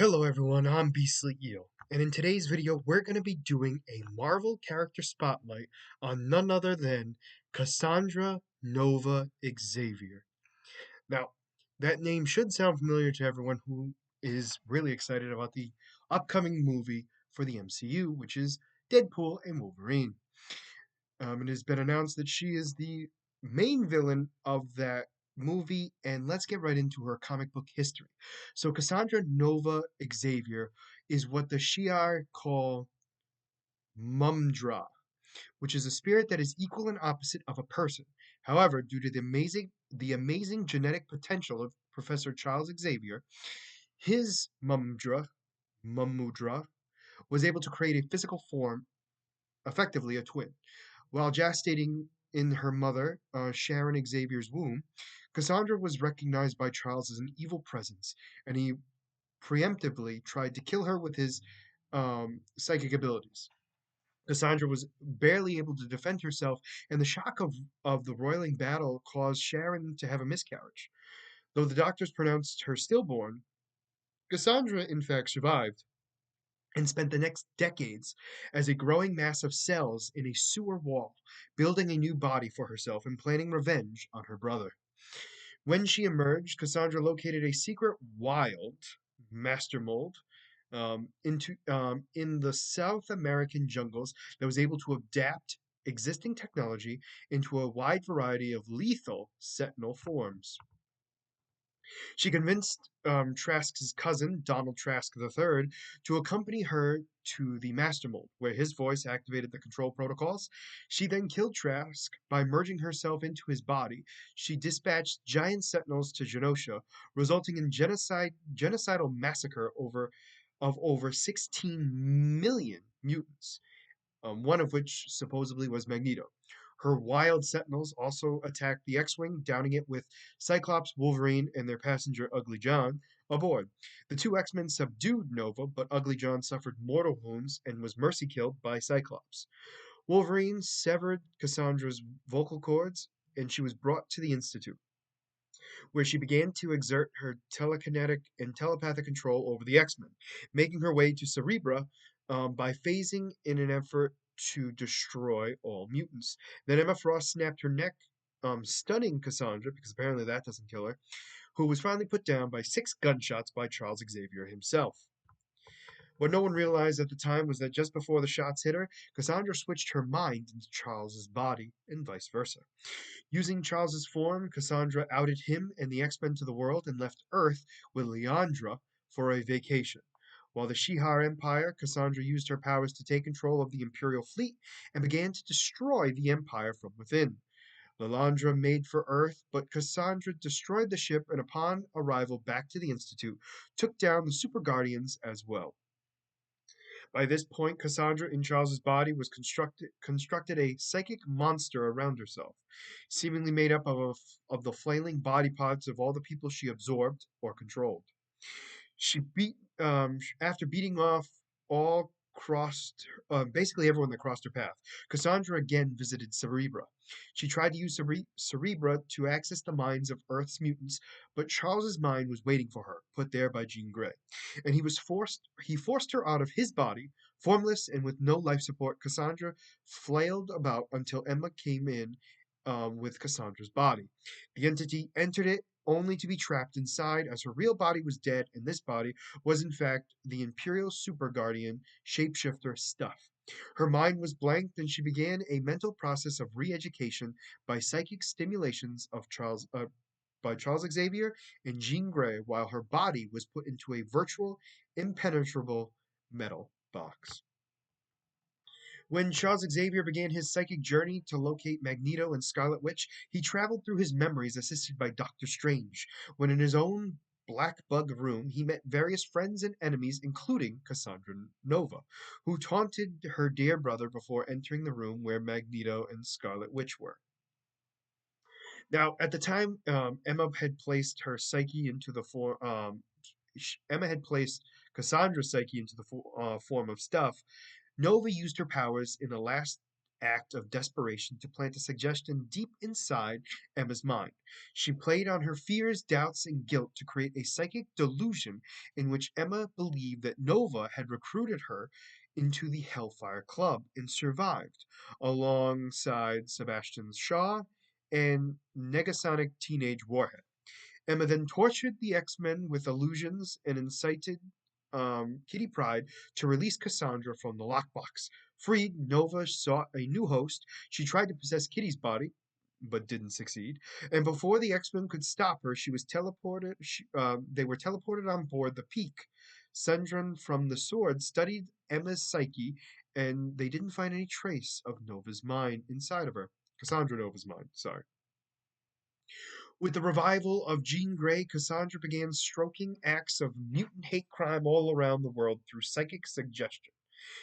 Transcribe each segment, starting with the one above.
Hello everyone, I'm Beastly Eel, and in today's video we're going to be doing a Marvel character spotlight on none other than Cassandra Nova Xavier. Now, that name should sound familiar to everyone who is really excited about the upcoming movie for the MCU, which is Deadpool and Wolverine. It has been announced that she is the main villain of that movie, and let's get right into her comic book history. So, Cassandra Nova Xavier is what the Shi'ar call Mumdra, which is a spirit that is equal and opposite of a person. However, due to the amazing genetic potential of Professor Charles Xavier, his Mumdra, was able to create a physical form, effectively a twin. While gestating in her mother, Sharon Xavier's womb, Cassandra was recognized by Charles as an evil presence, and he preemptively tried to kill her with his psychic abilities. Cassandra was barely able to defend herself, and the shock of the roiling battle caused Sharon to have a miscarriage. Though the doctors pronounced her stillborn, Cassandra in fact survived and spent the next decades as a growing mass of cells in a sewer wall, building a new body for herself and planning revenge on her brother. When she emerged, Cassandra located a secret wild master mold in the South American jungles that was able to adapt existing technology into a wide variety of lethal sentinel forms. She convinced Trask's cousin, Donald Trask III, to accompany her to the Master Mold, where his voice activated the control protocols. She then killed Trask by merging herself into his body. She dispatched giant sentinels to Genosha, resulting in genocidal massacre of over 16 million mutants, one of which supposedly was Magneto. Her wild sentinels also attacked the X-Wing, downing it with Cyclops, Wolverine, and their passenger Ugly John aboard. The two X-Men subdued Nova, but Ugly John suffered mortal wounds and was mercy killed by Cyclops. Wolverine severed Cassandra's vocal cords, and she was brought to the Institute, where she began to exert her telekinetic and telepathic control over the X-Men, making her way to Cerebra by phasing in an effort to destroy all mutants. Then Emma Frost snapped her neck, stunning Cassandra, because apparently that doesn't kill her, who was finally put down by 6 gunshots by Charles Xavier himself. What no one realized at the time was that just before the shots hit her, Cassandra switched her mind into Charles's body, and vice versa. Using Charles's form, Cassandra outed him and the X-Men to the world and left Earth with Leandra for a vacation. While the Shihar Empire, Cassandra used her powers to take control of the Imperial fleet and began to destroy the Empire from within. Lilandra made for Earth, but Cassandra destroyed the ship and upon arrival back to the Institute, took down the Super Guardians as well. By this point, Cassandra in Charles's body was constructed a psychic monster around herself, seemingly made up of the flailing body parts of all the people she absorbed or controlled. She after beating off all crossed basically everyone that crossed her path. Cassandra again visited Cerebra. She tried to use Cerebra to access the minds of Earth's mutants, but Charles's mind was waiting for her, put there by Jean Grey, and he forced her out of his body. Formless and with no life support, Cassandra flailed about until Emma came in with Cassandra's body. The entity entered it only to be trapped inside, as her real body was dead, and this body was in fact the Imperial Super Guardian shapeshifter stuff. Her mind was blanked, and she began a mental process of re-education by psychic stimulations of by Charles Xavier and Jean Grey, while her body was put into a virtual, impenetrable metal box. When Charles Xavier began his psychic journey to locate Magneto and Scarlet Witch, he traveled through his memories assisted by Doctor Strange. When in his own black bug room, he met various friends and enemies, including Cassandra Nova, who taunted her dear brother before entering the room where Magneto and Scarlet Witch were. Now, at the time, Emma had placed her psyche into the form. Emma had placed Cassandra's psyche into the form of stuff. Nova used her powers in a last act of desperation to plant a suggestion deep inside Emma's mind. She played on her fears, doubts, and guilt to create a psychic delusion in which Emma believed that Nova had recruited her into the Hellfire Club and survived, alongside Sebastian Shaw and Negasonic Teenage Warhead. Emma then tortured the X-Men with illusions and incited Kitty Pryde to release Cassandra from the lockbox. Freed, Nova sought a new host. She tried to possess Kitty's body, but didn't succeed. And before the X-Men could stop her, she was teleported. They were teleported on board the Peak. Sundran from the Sword studied Emma's psyche, and they didn't find any trace of Nova's mind inside of her. Cassandra Nova's mind, sorry. With the revival of Jean Grey, Cassandra began stroking acts of mutant hate crime all around the world through psychic suggestion.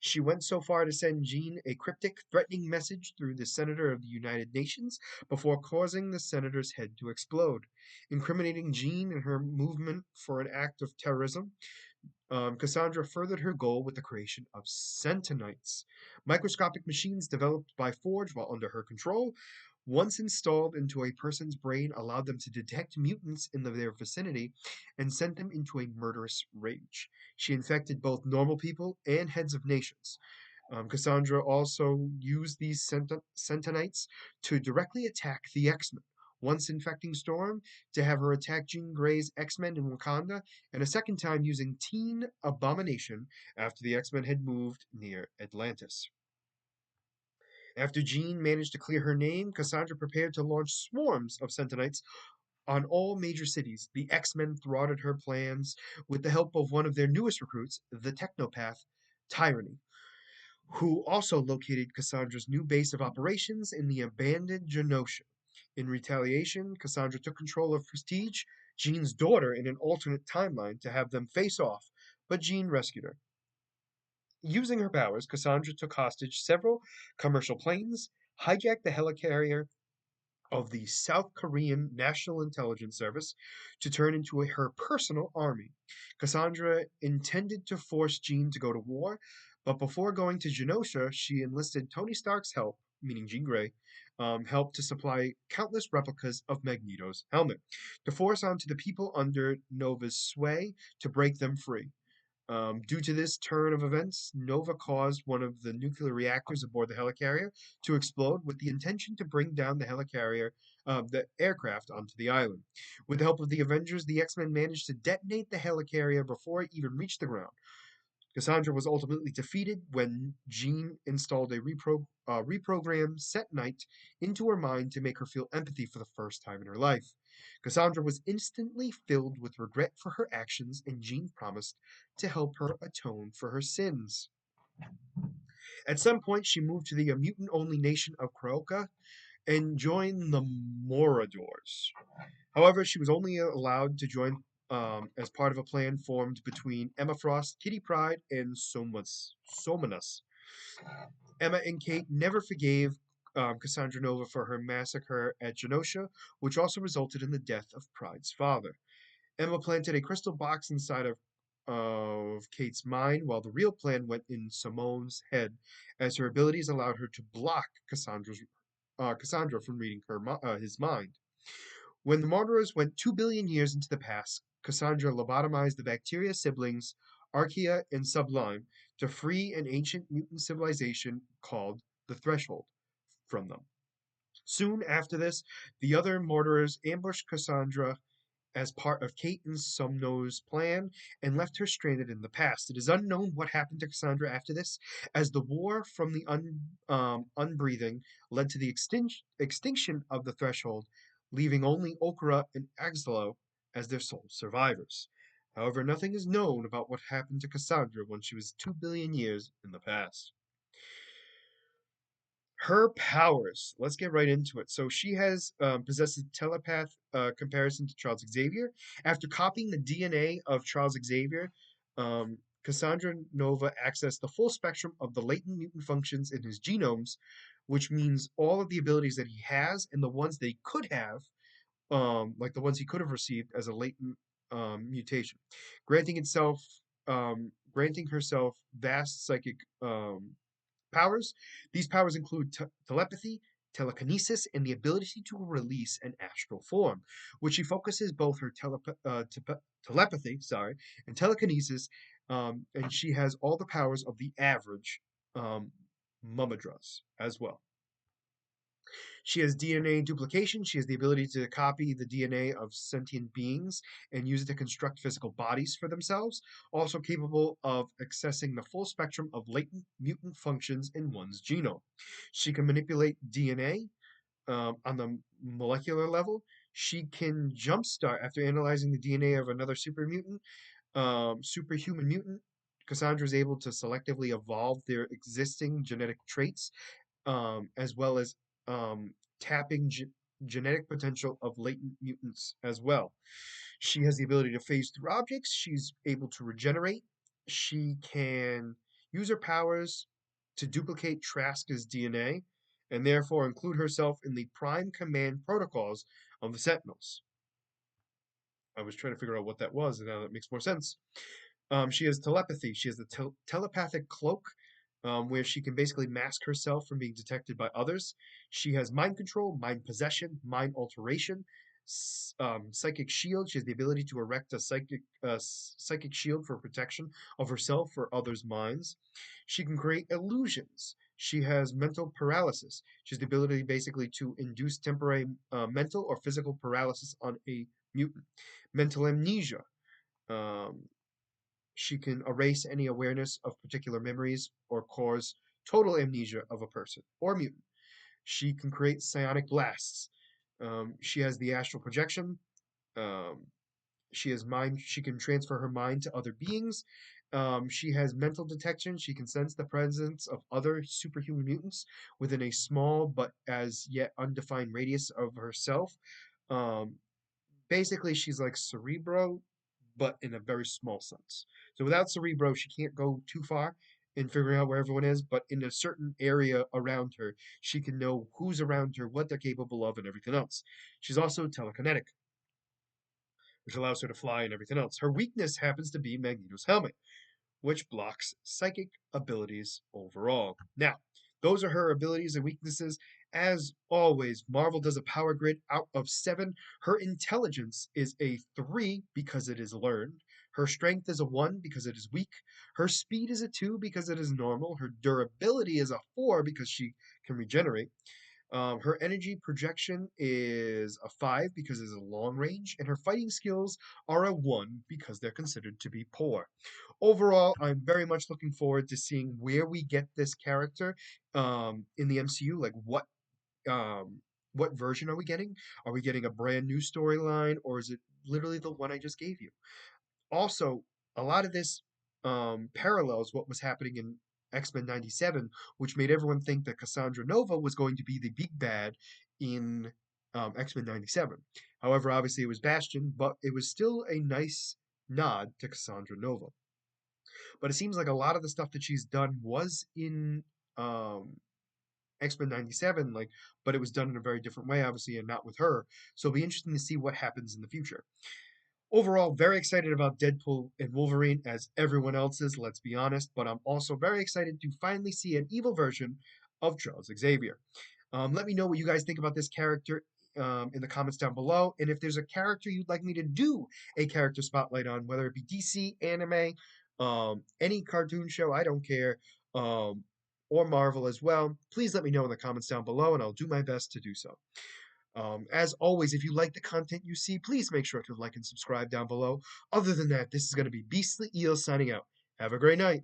She went so far to send Jean a cryptic, threatening message through the Senator of the United Nations before causing the Senator's head to explode, incriminating Jean and her movement for an act of terrorism. Cassandra furthered her goal with the creation of Centonites, microscopic machines developed by Forge while under her control. Once installed into a person's brain, allowed them to detect mutants in their vicinity and sent them into a murderous rage. She infected both normal people and heads of nations. Cassandra also used these Centonites to directly attack the X-Men. Once infecting Storm to have her attack Jean Grey's X-Men in Wakanda, and a second time using Teen Abomination after the X-Men had moved near Atlantis. After Jean managed to clear her name, Cassandra prepared to launch swarms of Centonites on all major cities. The X-Men thwarted her plans with the help of one of their newest recruits, the Technopath, Tyranny, who also located Cassandra's new base of operations in the abandoned Genosha. In retaliation, Cassandra took control of Prestige, Jean's daughter, in an alternate timeline to have them face off, but Jean rescued her. Using her powers, Cassandra took hostage several commercial planes, hijacked the helicarrier of the South Korean National Intelligence Service to turn into her personal army. Cassandra intended to force Jean to go to war, but before going to Genosha, she enlisted Tony Stark's help, meaning Jean Grey, help to supply countless replicas of Magneto's helmet, to force onto the people under Nova's sway to break them free. Due to this turn of events, Nova caused one of the nuclear reactors aboard the helicarrier to explode with the intention to bring down the aircraft onto the island. With the help of the Avengers, the X-Men managed to detonate the helicarrier before it even reached the ground. Cassandra was ultimately defeated when Jean installed a reprogrammed set knight into her mind to make her feel empathy for the first time in her life. Cassandra was instantly filled with regret for her actions, and Jean promised to help her atone for her sins. At some point, she moved to the mutant only nation of Kroka and joined the Moradors. However, she was only allowed to join as part of a plan formed between Emma Frost, Kitty Pryde, and Somanus. Emma and Kate never forgave Cassandra Nova for her massacre at Genosha, which also resulted in the death of Pryde's father. Emma planted a crystal box inside of Kate's mind, while the real plan went in Simone's head, as her abilities allowed her to block Cassandra from reading his mind. When the Martyrs went 2 billion years into the past, Cassandra lobotomized the bacteria siblings Archaea and Sublime to free an ancient mutant civilization called the Threshold from them. Soon after this, the other Martyrs ambushed Cassandra as part of Kate and Sumno's plan and left her stranded in the past. It is unknown what happened to Cassandra after this, as the war from the unbreathing led to the extinction of the Threshold, leaving only Okra and Axelo as their sole survivors. However, nothing is known about what happened to Cassandra when she was 2 billion years in the past. Her powers. Let's get right into it. So she has possesses telepath comparison to Charles Xavier. After copying the DNA of Charles Xavier, Cassandra Nova accessed the full spectrum of the latent mutant functions in his genomes, which means all of the abilities that he has and the ones that he could have, like the ones he could have received as a latent mutation, granting itself, granting herself vast psychic powers. These powers include telepathy, telekinesis, and the ability to release an astral form, which she focuses both her telepathy, and telekinesis, and she has all the powers of the average um, Mumadras as well. She has DNA duplication. She has the ability to copy the DNA of sentient beings and use it to construct physical bodies for themselves. Also capable of accessing the full spectrum of latent mutant functions in one's genome. She can manipulate DNA on the molecular level. She can jumpstart after analyzing the DNA of another superhuman mutant. Cassandra is able to selectively evolve their existing genetic traits, as well as um, tapping genetic potential of latent mutants as well. She has the ability to phase through objects. She's able to regenerate. She can use her powers to duplicate Traska's DNA and therefore include herself in the prime command protocols of the Sentinels. I was trying to figure out what that was, and now that makes more sense. She has telepathy. She has the telepathic cloak, where she can basically mask herself from being detected by others. She has mind control, mind possession, mind alteration, psychic shield. She has the ability to erect a psychic shield for protection of herself or others' minds. She can create illusions. She has mental paralysis. She has the ability basically to induce temporary mental or physical paralysis on a mutant. Mental amnesia. Um, she can erase any awareness of particular memories or cause total amnesia of a person or mutant. She can create psionic blasts. She has the astral projection. Um, she has mind. She can transfer her mind to other beings. She has mental detection. She can sense the presence of other superhuman mutants within a small but as yet undefined radius of herself. Um, Basically, she's like Cerebro, but in a very small sense. So without Cerebro, she can't go too far in figuring out where everyone is, but in a certain area around her, she can know who's around her, what they're capable of, and everything else. She's also telekinetic, which allows her to fly and everything else. Her weakness happens to be Magneto's helmet, which blocks psychic abilities overall. Now, those are her abilities and weaknesses. As always, Marvel does a power grid out of 7. Her intelligence is a 3 because it is learned. Her strength is a 1 because it is weak. Her speed is a 2 because it is normal. Her durability is a 4 because she can regenerate. Her energy projection is a 5 because it's a long range, and her fighting skills are a 1 because they're considered to be poor. Overall, I'm very much looking forward to seeing where we get this character in the MCU. Like what version are we getting? Are we getting a brand new storyline, or is it literally the one I just gave you? Also, a lot of this parallels what was happening in X-Men 97, which made everyone think that Cassandra Nova was going to be the big bad in X-Men 97. However, obviously it was Bastion, but it was still a nice nod to Cassandra Nova. But it seems like a lot of the stuff that she's done was in um, X-Men 97, like, but it was done in a very different way, obviously, and not with her. So it'll be interesting to see what happens in the future. Overall, very excited about Deadpool and Wolverine as everyone else is, let's be honest, but I'm also very excited to finally see an evil version of Charles Xavier. Let me know what you guys think about this character in the comments down below. And if there's a character you'd like me to do a character spotlight on, whether it be DC, anime, any cartoon show, I don't care, um, or Marvel as well, please let me know in the comments down below and I'll do my best to do so. As always, if you like the content you see, please make sure to like and subscribe down below. Other than that, this is going to be Beastly Eel signing out. Have a great night.